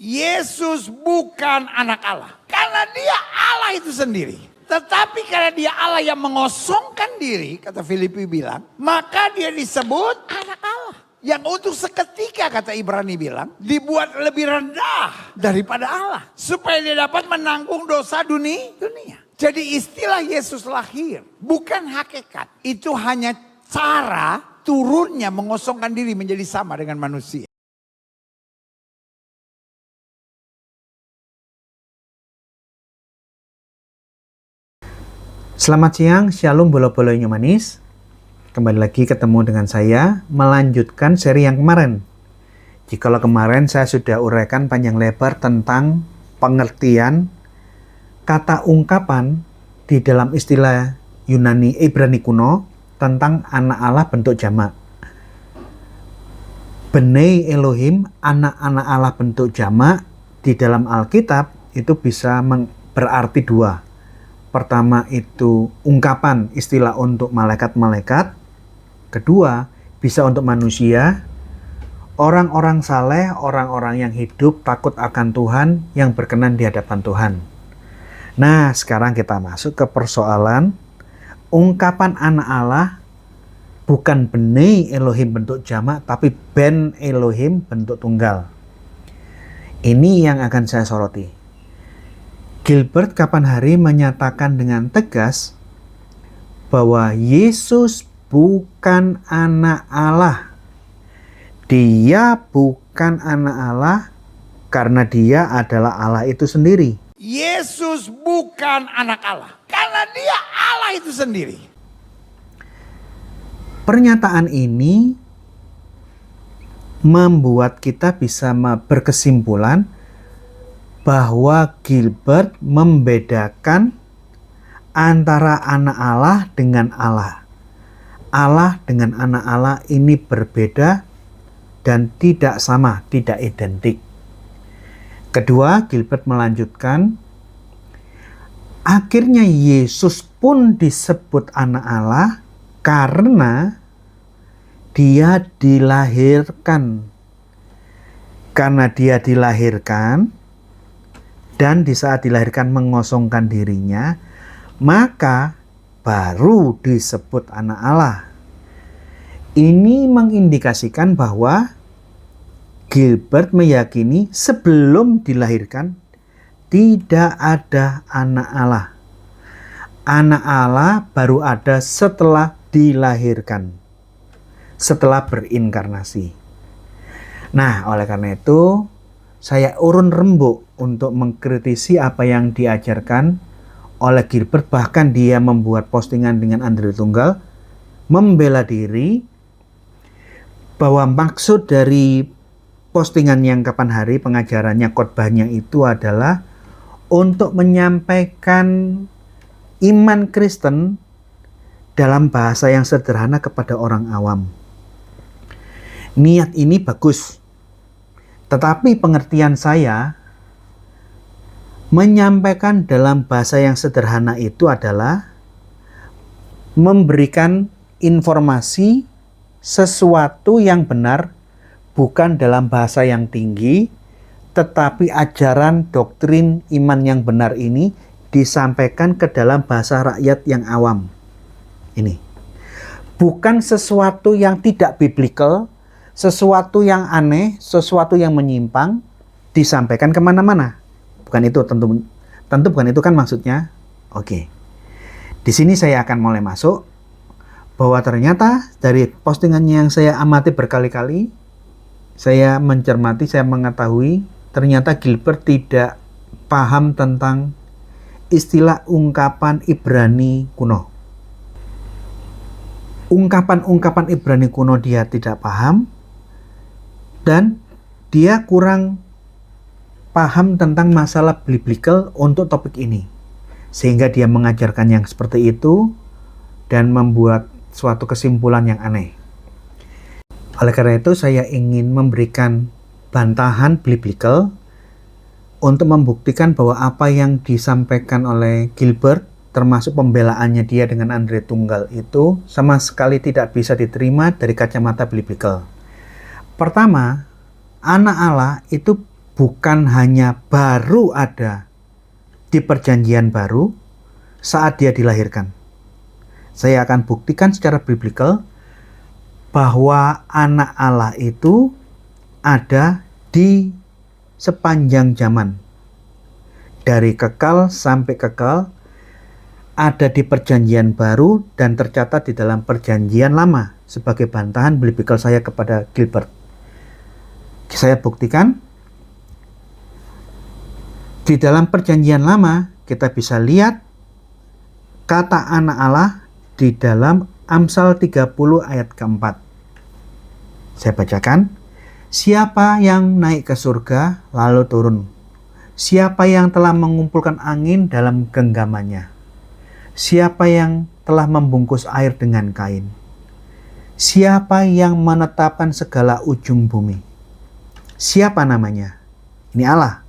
Yesus bukan anak Allah. Karena dia Allah itu sendiri. Tetapi karena dia Allah yang mengosongkan diri, kata Filipi bilang, maka dia disebut anak Allah. Yang untuk seketika, kata Ibrani bilang, dibuat lebih rendah daripada Allah. Supaya dia dapat menanggung dosa dunia. Jadi istilah Yesus lahir bukan hakikat. Itu hanya cara turunnya mengosongkan diri menjadi sama dengan manusia. Selamat siang, Shalom Bolo-Bolo Manis. Kembali lagi ketemu dengan saya, melanjutkan seri yang kemarin. Jikalau kemarin saya sudah uraikan panjang lebar tentang pengertian kata ungkapan di dalam istilah Yunani Ibrani kuno tentang anak Allah bentuk jamak. Bnei Elohim, anak-anak Allah bentuk jamak, di dalam Alkitab itu bisa berarti dua. Pertama itu ungkapan istilah untuk malaikat-malaikat. Kedua, bisa untuk manusia, orang-orang saleh, orang-orang yang hidup takut akan Tuhan, yang berkenan di hadapan Tuhan. Nah, sekarang kita masuk ke persoalan ungkapan anak Allah bukan Bnei Elohim bentuk jamak, tapi Ben Elohim bentuk tunggal. Ini yang akan saya soroti. Gilbert kapan hari menyatakan dengan tegas bahwa Yesus bukan anak Allah. Dia bukan anak Allah karena dia adalah Allah itu sendiri. Yesus bukan anak Allah karena dia Allah itu sendiri. Pernyataan ini membuat kita bisa berkesimpulan bahwa Gilbert membedakan antara anak Allah dengan Allah. Allah dengan anak Allah ini berbeda dan tidak sama, tidak identik. Kedua, Gilbert melanjutkan, akhirnya Yesus pun disebut anak Allah karena dia dilahirkan. Karena dia dilahirkan, dan di saat dilahirkan mengosongkan dirinya, maka baru disebut anak Allah. Ini mengindikasikan bahwa Gilbert meyakini sebelum dilahirkan tidak ada anak Allah. Anak Allah baru ada setelah dilahirkan, setelah berinkarnasi. Nah, oleh karena itu saya urun rembuk untuk mengkritisi apa yang diajarkan oleh Gilbert. Bahkan dia membuat postingan dengan Andre Tunggal membela diri bahwa maksud dari postingan yang kapan hari pengajarannya, khotbahnya itu adalah untuk menyampaikan iman Kristen dalam bahasa yang sederhana kepada orang awam. Niat ini bagus. Tetapi pengertian saya menyampaikan dalam bahasa yang sederhana itu adalah memberikan informasi sesuatu yang benar, bukan dalam bahasa yang tinggi, tetapi ajaran doktrin iman yang benar ini disampaikan ke dalam bahasa rakyat yang awam. Ini bukan sesuatu yang tidak biblical, sesuatu yang aneh, sesuatu yang menyimpang disampaikan kemana-mana. Bukan itu, tentu bukan itu kan maksudnya. Oke. Di sini saya akan mulai masuk bahwa ternyata dari postingannya yang saya amati berkali-kali, saya mencermati, saya mengetahui ternyata Gilbert tidak paham tentang istilah ungkapan Ibrani kuno. Ungkapan-ungkapan Ibrani kuno dia tidak paham. Dan dia kurang paham tentang masalah biblical untuk topik ini. Sehingga dia mengajarkan yang seperti itu dan membuat suatu kesimpulan yang aneh. Oleh karena itu saya ingin memberikan bantahan biblical untuk membuktikan bahwa apa yang disampaikan oleh Gilbert, termasuk pembelaannya dia dengan Andre Tunggal itu sama sekali tidak bisa diterima dari kacamata biblical. Pertama, anak Allah itu bukan hanya baru ada di perjanjian baru saat dia dilahirkan. Saya akan buktikan secara biblikal bahwa anak Allah itu ada di sepanjang zaman. Dari kekal sampai kekal, ada di perjanjian baru dan tercatat di dalam perjanjian lama. Sebagai bantahan biblikal saya kepada Gilbert, saya buktikan di dalam perjanjian lama kita bisa lihat kata anak Allah di dalam Amsal 30 ayat keempat. Saya bacakan. Siapa yang naik ke surga lalu turun? Siapa yang telah mengumpulkan angin dalam genggamannya? Siapa yang telah membungkus air dengan kain? Siapa yang menetapkan segala ujung bumi? Siapa namanya? Ini Allah.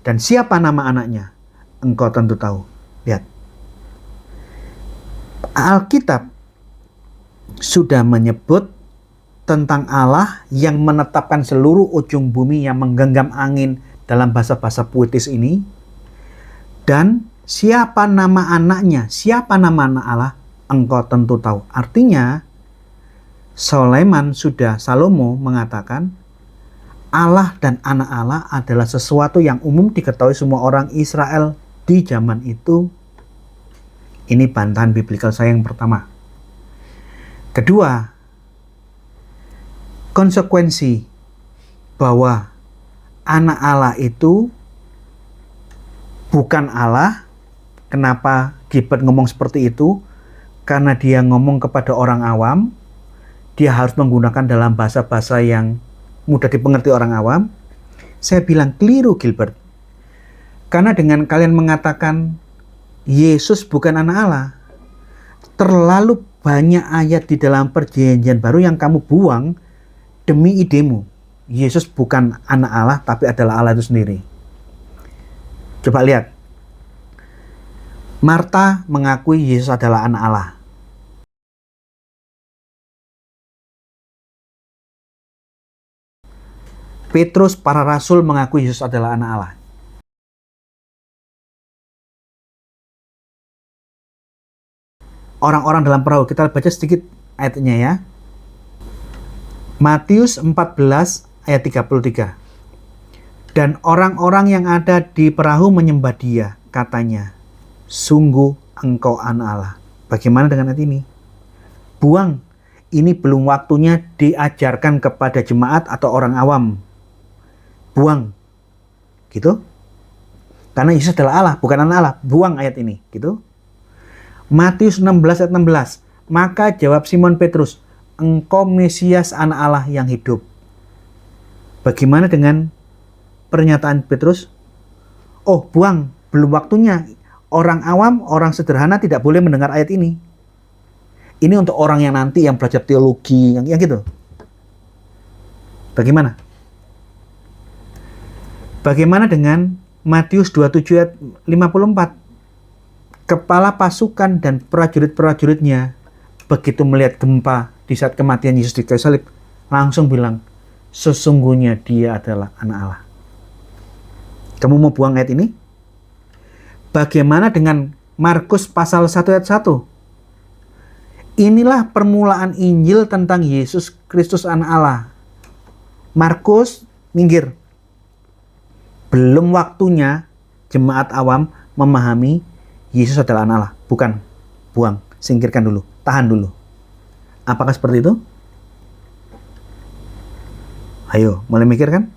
Dan siapa nama anaknya? Engkau tentu tahu. Lihat. Alkitab sudah menyebut tentang Allah yang menetapkan seluruh ujung bumi, yang menggenggam angin dalam bahasa-bahasa puitis ini. Dan siapa nama anaknya, siapa nama anak Allah, engkau tentu tahu. Artinya Salomo mengatakan Allah dan anak Allah adalah sesuatu yang umum diketahui semua orang Israel di zaman itu. Ini bantahan biblikal saya yang pertama. Kedua, konsekuensi bahwa anak Allah itu bukan Allah. Kenapa Gilbert ngomong seperti itu? Karena dia ngomong kepada orang awam. Dia harus menggunakan dalam bahasa-bahasa yang mudah dipengerti orang awam. Saya bilang keliru, Gilbert. Karena dengan kalian mengatakan Yesus bukan anak Allah, terlalu banyak ayat di dalam perjanjian baru yang kamu buang demi idemu. Yesus bukan anak Allah, tapi adalah Allah itu sendiri. Coba lihat. Marta mengakui Yesus adalah anak Allah. Petrus, para rasul mengakui Yesus adalah anak Allah. Orang-orang dalam perahu, kita baca sedikit ayatnya ya. Matius 14 ayat 33. Dan orang-orang yang ada di perahu menyembah dia, katanya, sungguh engkau anak Allah. Bagaimana dengan ayat ini? Buang, ini belum waktunya diajarkan kepada jemaat atau orang awam. Buang, gitu. Karena Yesus adalah Allah, bukan anak Allah. Buang ayat ini, gitu. Matius 16 ayat 16. Maka jawab Simon Petrus, engkau Mesias anak Allah yang hidup. Bagaimana dengan pernyataan Petrus? Oh, buang, belum waktunya. Orang awam, orang sederhana tidak boleh mendengar ayat ini. Ini untuk orang yang nanti yang belajar teologi, yang gitu. Bagaimana? Bagaimana dengan Matius 27 ayat 54? Kepala pasukan dan prajurit-prajuritnya begitu melihat gempa di saat kematian Yesus di kayu salib, langsung bilang, sesungguhnya dia adalah anak Allah. Kamu mau buang ayat ini? Bagaimana dengan Markus pasal 1 ayat 1? Inilah permulaan Injil tentang Yesus Kristus anak Allah. Markus, minggir. Belum waktunya jemaat awam memahami Yesus adalah anak Allah. Bukan, buang, singkirkan dulu, tahan dulu. Apakah seperti itu? Ayo, mulai mikir kan?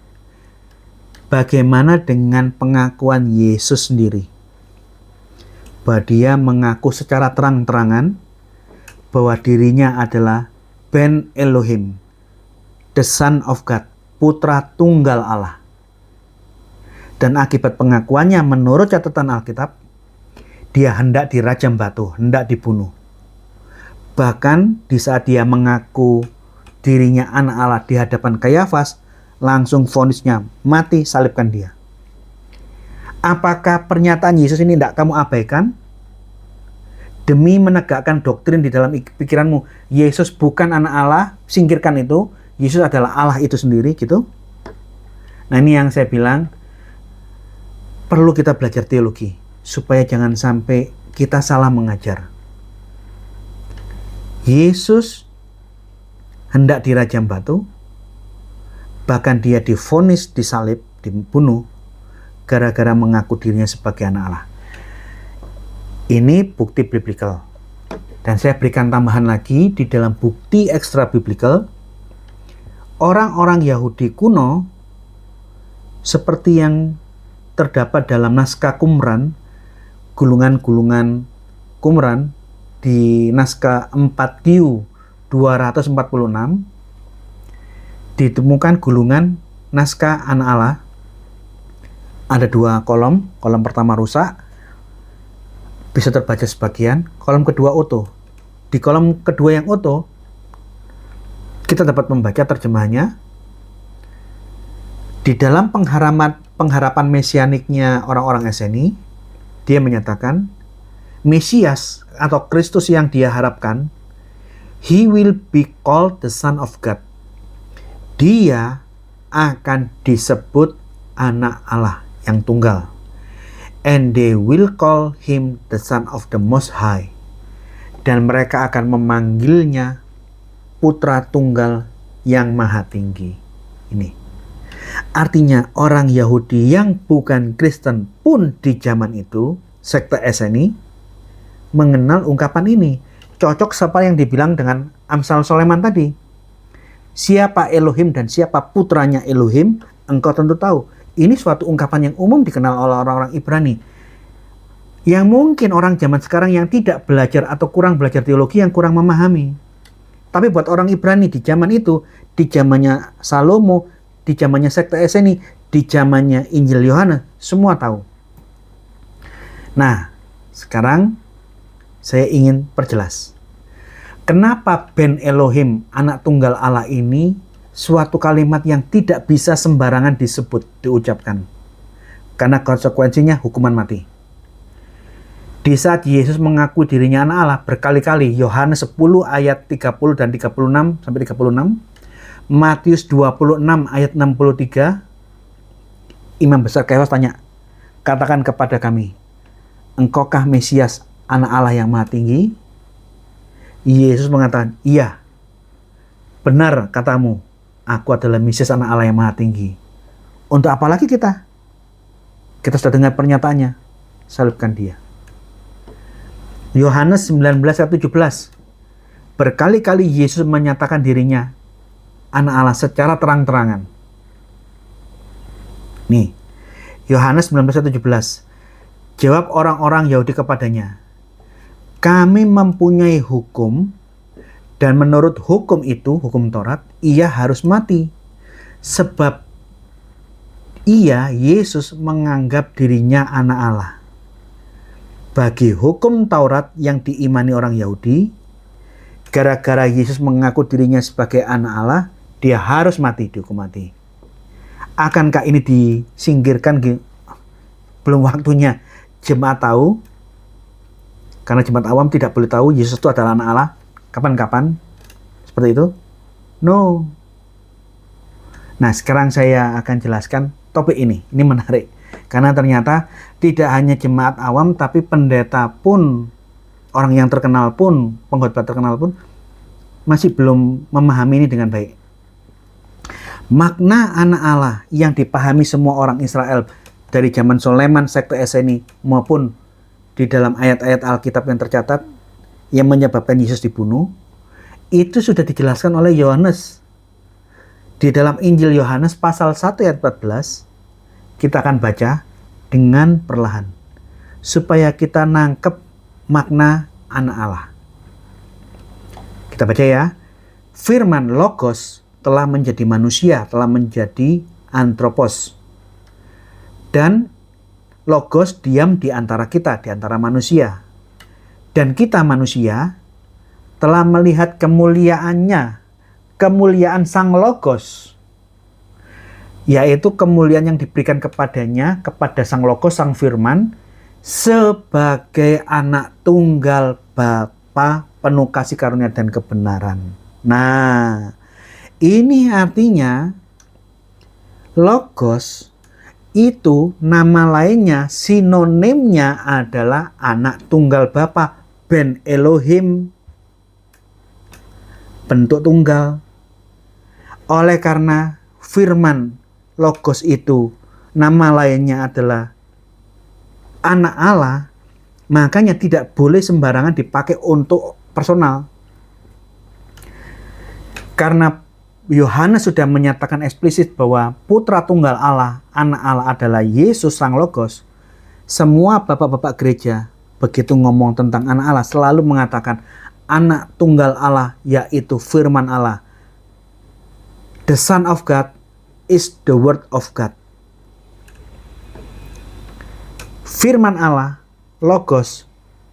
Bagaimana dengan pengakuan Yesus sendiri? Bahwa dia mengaku secara terang-terangan bahwa dirinya adalah Ben Elohim, the Son of God, putra tunggal Allah. Dan akibat pengakuannya menurut catatan Alkitab, dia hendak dirajam batu, hendak dibunuh. Bahkan di saat dia mengaku dirinya anak Allah di hadapan Kayafas, langsung vonisnya mati, salibkan dia. Apakah pernyataan Yesus ini tidak kamu abaikan? Demi menegakkan doktrin di dalam pikiranmu, Yesus bukan anak Allah, singkirkan itu, Yesus adalah Allah itu sendiri, gitu. Nah, ini yang saya bilang perlu kita belajar teologi supaya jangan sampai kita salah mengajar. Yesus hendak dirajam batu, bahkan dia divonis disalib, dibunuh gara-gara mengaku dirinya sebagai anak Allah. Ini bukti biblikal. Dan saya berikan tambahan lagi di dalam bukti ekstra biblikal. Orang-orang Yahudi kuno seperti yang terdapat dalam naskah Qumran, gulungan-gulungan Qumran di naskah 4Q 246 ditemukan gulungan naskah anak Allah. Ada 2 kolom. Kolom pertama rusak, bisa terbaca sebagian. Kolom kedua utuh. Di kolom kedua yang utuh, kita dapat membaca terjemahannya. Di dalam pengharapan mesianiknya orang-orang Eseni, dia menyatakan Mesias atau Kristus yang dia harapkan, He will be called the Son of God. Dia akan disebut anak Allah yang tunggal. And they will call him the Son of the Most High. Dan mereka akan memanggilnya Putra Tunggal yang Maha Tinggi. Ini artinya orang Yahudi yang bukan Kristen pun di zaman itu, sekte Eseni, mengenal ungkapan ini. Cocok seperti yang dibilang dengan Amsal Soleman tadi. Siapa Elohim dan siapa putranya Elohim, engkau tentu tahu. Ini suatu ungkapan yang umum dikenal oleh orang-orang Ibrani. Yang mungkin orang zaman sekarang yang tidak belajar atau kurang belajar teologi, yang kurang memahami. Tapi buat orang Ibrani di zaman itu, di zamannya Salomo, di zamannya sekte Eseni, di zamannya Injil Yohanes, semua tahu. Nah, sekarang saya ingin perjelas. Kenapa Ben Elohim, anak tunggal Allah ini, suatu kalimat yang tidak bisa sembarangan disebut, diucapkan. Karena konsekuensinya hukuman mati. Di saat Yesus mengaku dirinya anak Allah berkali-kali, Yohanes 10 ayat 30 dan 36 sampai 36, Matius 26 ayat 63, Imam Besar Kayafas tanya, katakan kepada kami, engkaukah Mesias, anak Allah yang Maha Tinggi? Yesus mengatakan, iya, benar katamu, aku adalah Mesias, anak Allah yang Maha Tinggi. Untuk apa lagi kita? Kita sudah dengar pernyataannya, salibkan dia. Yohanes 19 ayat 17, berkali-kali Yesus menyatakan dirinya anak Allah secara terang-terangan. Nih, Yohanes 19 ayat 17, jawab orang-orang Yahudi kepadanya, kami mempunyai hukum, dan menurut hukum itu, hukum Taurat, ia harus mati. Sebab ia, Yesus, menganggap dirinya anak Allah. Bagi hukum Taurat yang diimani orang Yahudi, gara-gara Yesus mengaku dirinya sebagai anak Allah, dia harus mati, dihukum mati. Akankah ini disingkirkan? Belum waktunya jemaat tahu. Karena jemaat awam tidak boleh tahu Yesus itu adalah anak Allah. Kapan-kapan? Seperti itu? No. Nah, sekarang saya akan jelaskan topik ini. Ini menarik. Karena ternyata tidak hanya jemaat awam, tapi pendeta pun, orang yang terkenal pun, pengkhotbah terkenal pun, masih belum memahami ini dengan baik. Makna anak Allah yang dipahami semua orang Israel dari zaman Soleman, sekte Eseni, maupun di dalam ayat-ayat Alkitab yang tercatat yang menyebabkan Yesus dibunuh, itu sudah dijelaskan oleh Yohanes. Di dalam Injil Yohanes pasal 1 ayat 14, kita akan baca dengan perlahan supaya kita nangkep makna anak Allah. Kita baca ya. Firman Logos telah menjadi manusia, telah menjadi antropos. Dan Logos diam di antara kita, di antara manusia. Dan kita manusia telah melihat kemuliaannya, kemuliaan Sang Logos, yaitu kemuliaan yang diberikan kepadanya, kepada Sang Logos, Sang Firman, sebagai anak tunggal Bapa, penuh kasih karunia dan kebenaran. Nah, ini artinya Logos itu nama lainnya, sinonimnya adalah anak tunggal Bapa, Ben Elohim, bentuk tunggal. Oleh karena firman Logos itu nama lainnya adalah anak Allah, makanya tidak boleh sembarangan dipakai untuk personal. Karena Yohanes sudah menyatakan eksplisit bahwa putra tunggal Allah, anak Allah adalah Yesus Sang Logos. Semua bapak-bapak gereja begitu ngomong tentang anak Allah selalu mengatakan anak tunggal Allah, yaitu firman Allah. The Son of God is the Word of God. Firman Allah, Logos,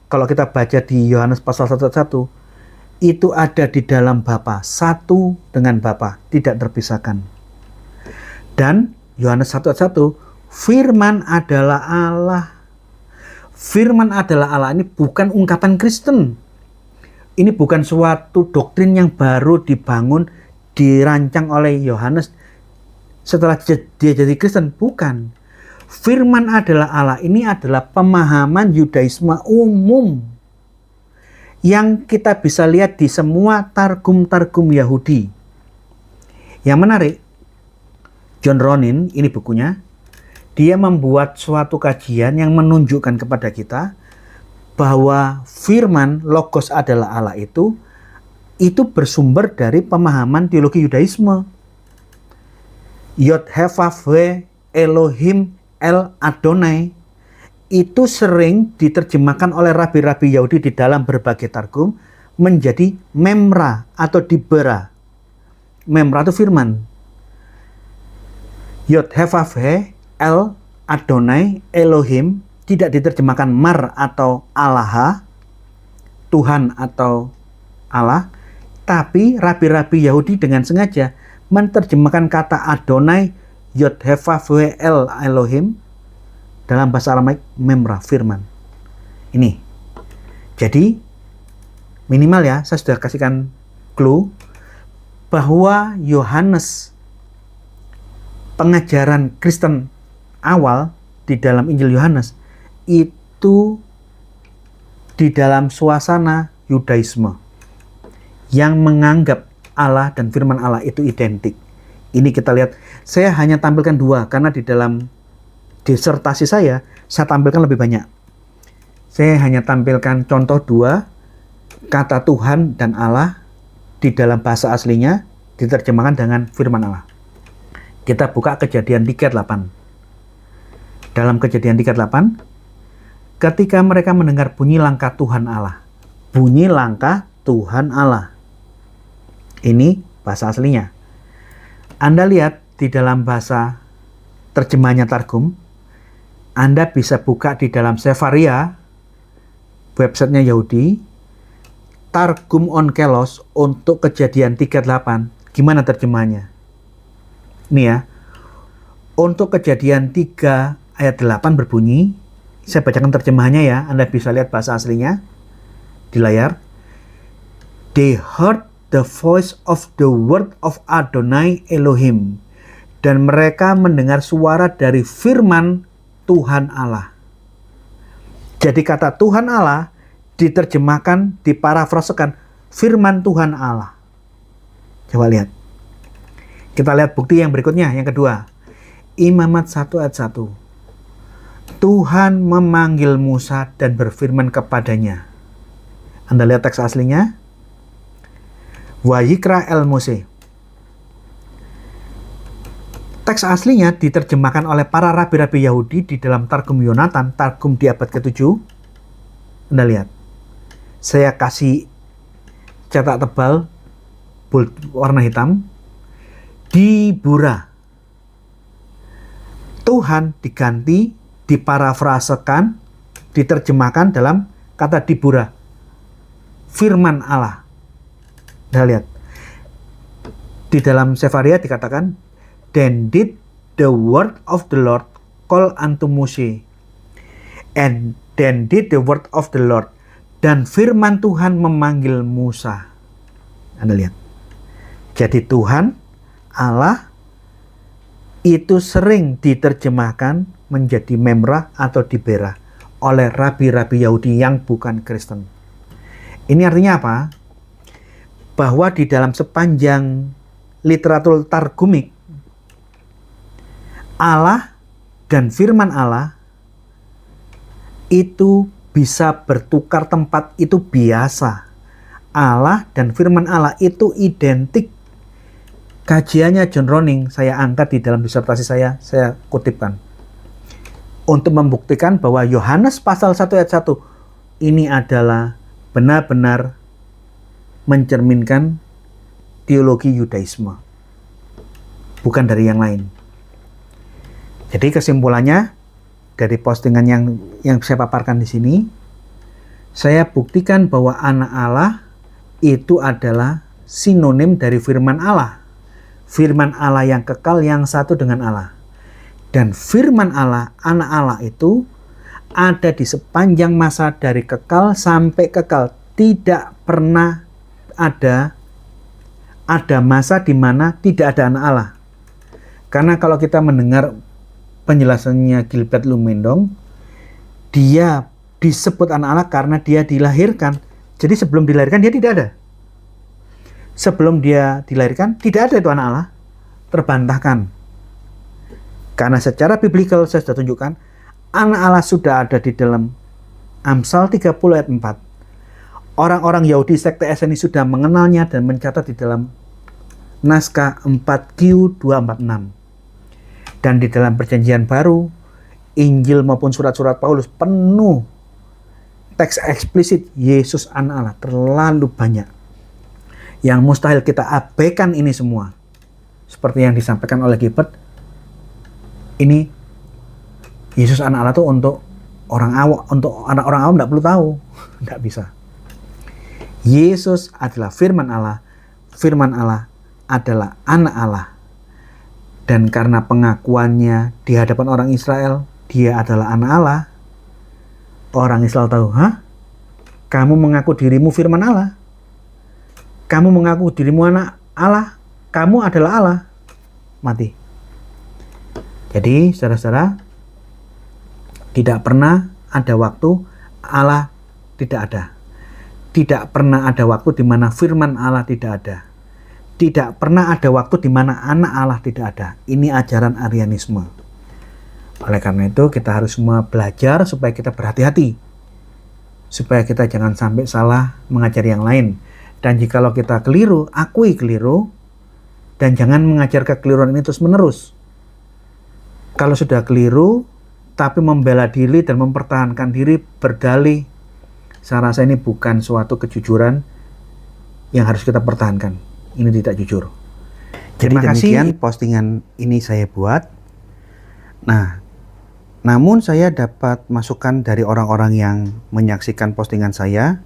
kalau kita baca di Yohanes pasal 1:1, itu ada di dalam Bapa, satu dengan Bapa, tidak terpisahkan. Dan Yohanes 1:1, firman adalah Allah. Firman adalah Allah ini bukan ungkapan Kristen. Ini bukan suatu doktrin yang baru dibangun, dirancang oleh Yohanes setelah dia jadi Kristen. Bukan. Firman adalah Allah ini adalah pemahaman Yudaisme umum yang kita bisa lihat di semua targum-targum Yahudi. Yang menarik, John Ronin, ini bukunya, dia membuat suatu kajian yang menunjukkan kepada kita bahwa firman Logos adalah Allah itu bersumber dari pemahaman teologi Yudaisme. Yod Hevavhe Elohim El Adonai itu sering diterjemahkan oleh rabi-rabi Yahudi di dalam berbagai targum menjadi memra atau dibera. Memra itu firman. Yod Hevavhe El Adonai Elohim tidak diterjemahkan mar atau Allah, Tuhan atau Allah, tapi rabi-rabi Yahudi dengan sengaja menerjemahkan kata Adonai Yod Hevavhe El Elohim dalam bahasa Aramaik memra, firman. Ini. Jadi minimal ya, saya sudah kasihkan clue bahwa Yohanes, pengajaran Kristen awal di dalam Injil Yohanes itu di dalam suasana Yudaisme yang menganggap Allah dan firman Allah itu identik. Ini kita lihat, saya hanya tampilkan dua karena di dalam disertasi saya tampilkan lebih banyak. Saya hanya tampilkan contoh dua, kata Tuhan dan Allah di dalam bahasa aslinya diterjemahkan dengan firman Allah. Kita buka Kejadian 3:8. Dalam Kejadian 3:8, ketika mereka mendengar bunyi langkah Tuhan Allah. Bunyi langkah Tuhan Allah. Ini bahasa aslinya. Anda lihat di dalam bahasa terjemahnya Targum, Anda bisa buka di dalam Sefaria, websitenya Yahudi, Targum Onkelos untuk Kejadian 3:8. Gimana terjemahnya? Ini ya. Untuk Kejadian 3 ayat 8 berbunyi, saya bacakan terjemahannya ya, Anda bisa lihat bahasa aslinya di layar. They heard the voice of the word of Adonai Elohim. Dan mereka mendengar suara dari firman Tuhan Allah. Jadi kata Tuhan Allah diterjemahkan, diparafrasekan firman Tuhan Allah. Coba lihat. Kita lihat bukti yang berikutnya, yang kedua. Imamat 1 ayat 1. Tuhan memanggil Musa dan berfirman kepadanya. Anda lihat teks aslinya. Wayikra el Mose. Teks aslinya diterjemahkan oleh para rabi-rabi Yahudi di dalam Targum Yonatan, Targum di abad ke-7. Anda lihat. Saya kasih cetak tebal, bold, warna hitam. Dibura. Tuhan diganti, diparafrasekan, diterjemahkan dalam kata dibura. Firman Allah. Anda lihat. Di dalam Sefaria dikatakan, Then did the word of the Lord call unto Moses. And then did the word of the Lord. Dan firman Tuhan memanggil Musa. Anda lihat. Jadi Tuhan, Allah, itu sering diterjemahkan menjadi Memrah atau Diberah oleh rabi-rabi Yahudi yang bukan Kristen. Ini artinya apa? Bahwa di dalam sepanjang literatur Targumik, Allah dan firman Allah itu bisa bertukar tempat, itu biasa. Allah dan firman Allah itu identik. Kajiannya John Ronning saya angkat di dalam disertasi saya kutipkan. Untuk membuktikan bahwa Yohanes pasal 1 ayat 1 ini adalah benar-benar mencerminkan teologi Yudaisme. Bukan dari yang lain. Jadi kesimpulannya dari postingan yang saya paparkan di sini, saya buktikan bahwa anak Allah itu adalah sinonim dari firman Allah. Firman Allah yang kekal, yang satu dengan Allah. Dan firman Allah, anak Allah itu ada di sepanjang masa dari kekal sampai kekal. Tidak pernah ada masa di mana tidak ada anak Allah. Karena kalau kita mendengar penjelasannya Gilbert Lumendong, dia disebut anak Allah karena dia dilahirkan. Jadi sebelum dilahirkan dia tidak ada. Sebelum dia dilahirkan tidak ada itu anak Allah. Terbantahkan. Karena secara biblikal saya sudah tunjukkan, anak Allah sudah ada di dalam Amsal 30 ayat 4. Orang-orang Yahudi sekte SNI sudah mengenalnya dan mencatat di dalam naskah 4Q246. Dan di dalam perjanjian baru, Injil maupun surat-surat Paulus penuh teks eksplisit Yesus anak Allah, terlalu banyak. Yang mustahil kita abaikan ini semua. Seperti yang disampaikan oleh Gilbert, ini Yesus anak Allah itu untuk orang awam, untuk orang awam tidak perlu tahu, tidak bisa. Yesus adalah firman Allah adalah anak Allah. Dan karena pengakuannya di hadapan orang Israel, dia adalah anak Allah. Orang Israel tahu, hah? Kamu mengaku dirimu firman Allah? Kamu mengaku dirimu anak Allah? Kamu adalah Allah. Mati. Jadi, saudara-saudara, tidak pernah ada waktu Allah tidak ada. Tidak pernah ada waktu di mana firman Allah tidak ada. Tidak pernah ada waktu di mana anak Allah tidak ada. Ini ajaran Arianisme. Oleh karena itu kita harus semua belajar supaya kita berhati-hati. Supaya kita jangan sampai salah mengajari yang lain. Dan jikalau kita keliru, akui keliru. Dan jangan mengajar kekeliruan ini terus menerus. Kalau sudah keliru, tapi membela diri dan mempertahankan diri, berdalih, saya rasa ini bukan suatu kejujuran yang harus kita pertahankan. Ini tidak jujur. Jadi demikian postingan ini saya buat. Nah, namun saya dapat masukan dari orang-orang yang menyaksikan postingan saya.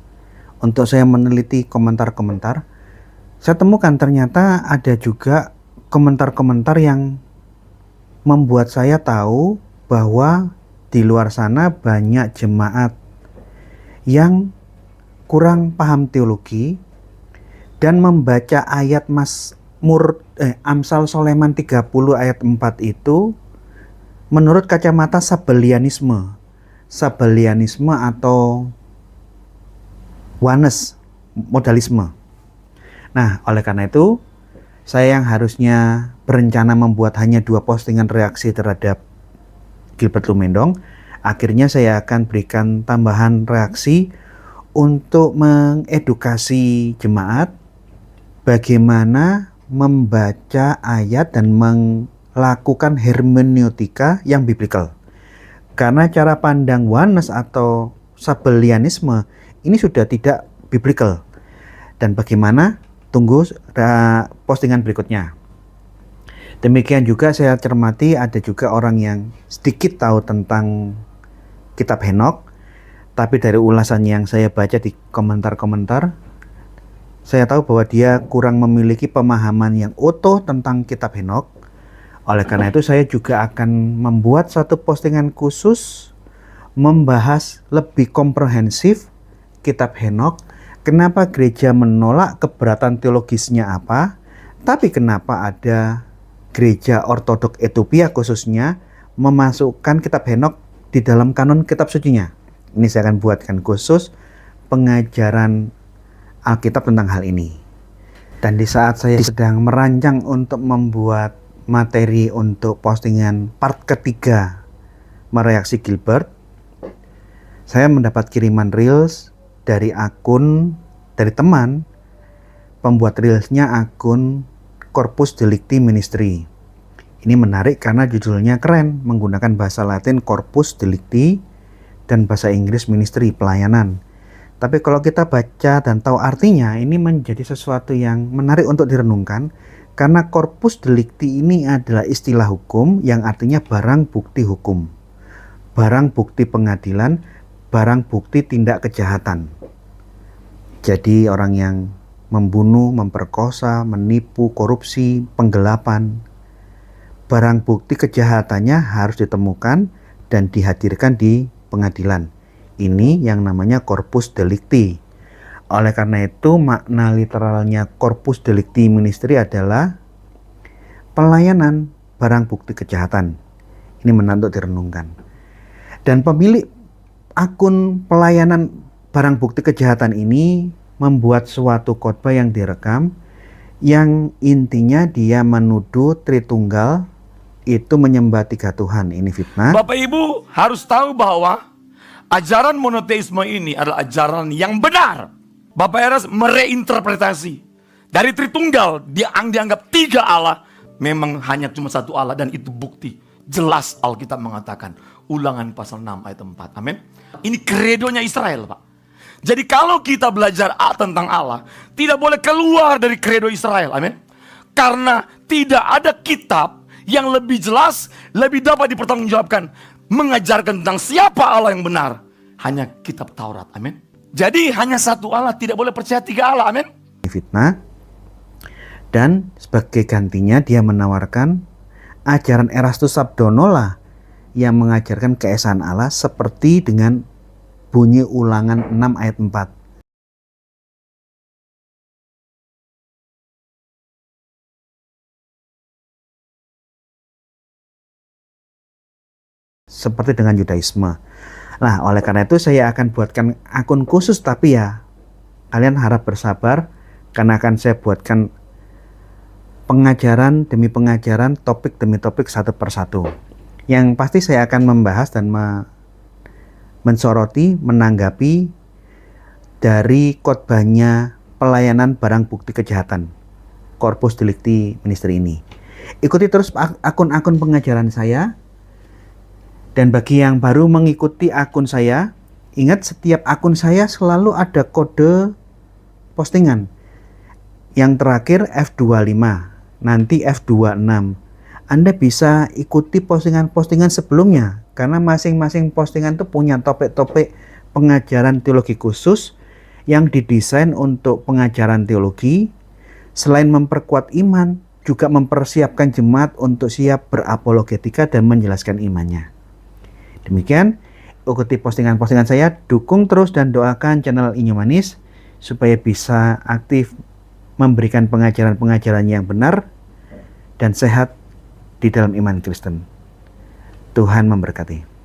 Untuk saya meneliti komentar-komentar, saya temukan ternyata ada juga komentar-komentar yang membuat saya tahu bahwa di luar sana banyak jemaat yang kurang paham teologi dan membaca ayat Amsal Soleman 30 ayat 4 itu menurut kacamata Sabellianisme. Sabellianisme atau Oneness modalisme. Nah, oleh karena itu saya yang harusnya berencana membuat hanya 2 postingan reaksi terhadap Gilbert Lumendong, akhirnya saya akan berikan tambahan reaksi untuk mengedukasi jemaat bagaimana membaca ayat dan melakukan hermeneutika yang biblikal. Karena cara pandang Oneness atau Sabellianisme ini sudah tidak biblikal. Dan bagaimana? Tunggu postingan berikutnya. Demikian juga saya cermati ada juga orang yang sedikit tahu tentang kitab Henokh, tapi dari ulasan yang saya baca di komentar-komentar, saya tahu bahwa dia kurang memiliki pemahaman yang utuh tentang kitab Henokh. Oleh karena itu saya juga akan membuat satu postingan khusus membahas lebih komprehensif kitab Henokh. Kenapa gereja menolak, keberatan teologisnya apa, tapi kenapa ada Gereja Ortodok Ethiopia khususnya memasukkan kitab Henokh di dalam kanon kitab sucinya. Ini saya akan buatkan khusus pengajaran Alkitab tentang hal ini. Dan di saat saya sedang merancang untuk membuat materi untuk postingan part ketiga mereaksi Gilbert, saya mendapat kiriman reels dari teman pembuat reelsnya, akun Corpus Delicti Ministry. Ini menarik karena judulnya keren, menggunakan bahasa Latin Corpus Delicti dan bahasa Inggris Ministry, pelayanan. Tapi kalau kita baca dan tahu artinya, ini menjadi sesuatu yang menarik untuk direnungkan, karena Corpus Delicti ini adalah istilah hukum yang artinya barang bukti hukum, barang bukti pengadilan, barang bukti tindak kejahatan. Jadi orang yang membunuh, memperkosa, menipu, korupsi, penggelapan, barang bukti kejahatannya harus ditemukan dan dihadirkan di pengadilan. Ini yang namanya corpus delicti. Oleh karena itu makna literalnya corpus delicti ministry adalah pelayanan barang bukti kejahatan. Ini menarik untuk direnungkan. Dan pemilik akun pelayanan barang bukti kejahatan ini membuat suatu khotbah yang direkam, yang intinya dia menuduh Tritunggal itu menyembah 3 Tuhan. Ini fitnah. Bapak Ibu harus tahu bahwa ajaran monoteisme ini adalah ajaran yang benar. Bapak Eras mereinterpretasi dari Tritunggal, dia dianggap 3 Allah, memang hanya cuma 1 Allah, dan itu bukti jelas Alkitab mengatakan. Ulangan pasal 6 ayat 4. Amin. Ini kredonya Israel, Pak. Jadi kalau kita belajar tentang Allah, tidak boleh keluar dari kredo Israel. Amin. Karena tidak ada kitab yang lebih jelas, lebih dapat dipertanggungjawabkan, mengajarkan tentang siapa Allah yang benar. Hanya kitab Taurat. Amin. Jadi hanya 1 Allah, tidak boleh percaya 3 Allah. Amin. Fitnah. Dan sebagai gantinya dia menawarkan ajaran Erastus Sabdonola yang mengajarkan keesaan Allah seperti dengan bunyi Ulangan 6 ayat 4. Seperti dengan Yudaisme. Nah, oleh karena itu saya akan buatkan akun khusus, tapi ya kalian harap bersabar karena akan saya buatkan pengajaran demi pengajaran, topik demi topik, satu persatu. Yang pasti saya akan membahas dan mensoroti, menanggapi dari khotbahnya pelayanan barang bukti kejahatan Corpus Delicti Ministry ini. Ikuti terus akun-akun pengajaran saya. Dan bagi yang baru mengikuti akun saya, ingat setiap akun saya selalu ada kode postingan. Yang terakhir F25, nanti F26. Anda bisa ikuti postingan-postingan sebelumnya, karena masing-masing postingan itu punya topik-topik pengajaran teologi khusus yang didesain untuk pengajaran teologi. Selain memperkuat iman, juga mempersiapkan jemaat untuk siap berapologetika dan menjelaskan imannya. Demikian, ikuti postingan-postingan saya, dukung terus dan doakan channel Inyo Manis supaya bisa aktif memberikan pengajaran-pengajaran yang benar dan sehat di dalam iman Kristen. Tuhan memberkati.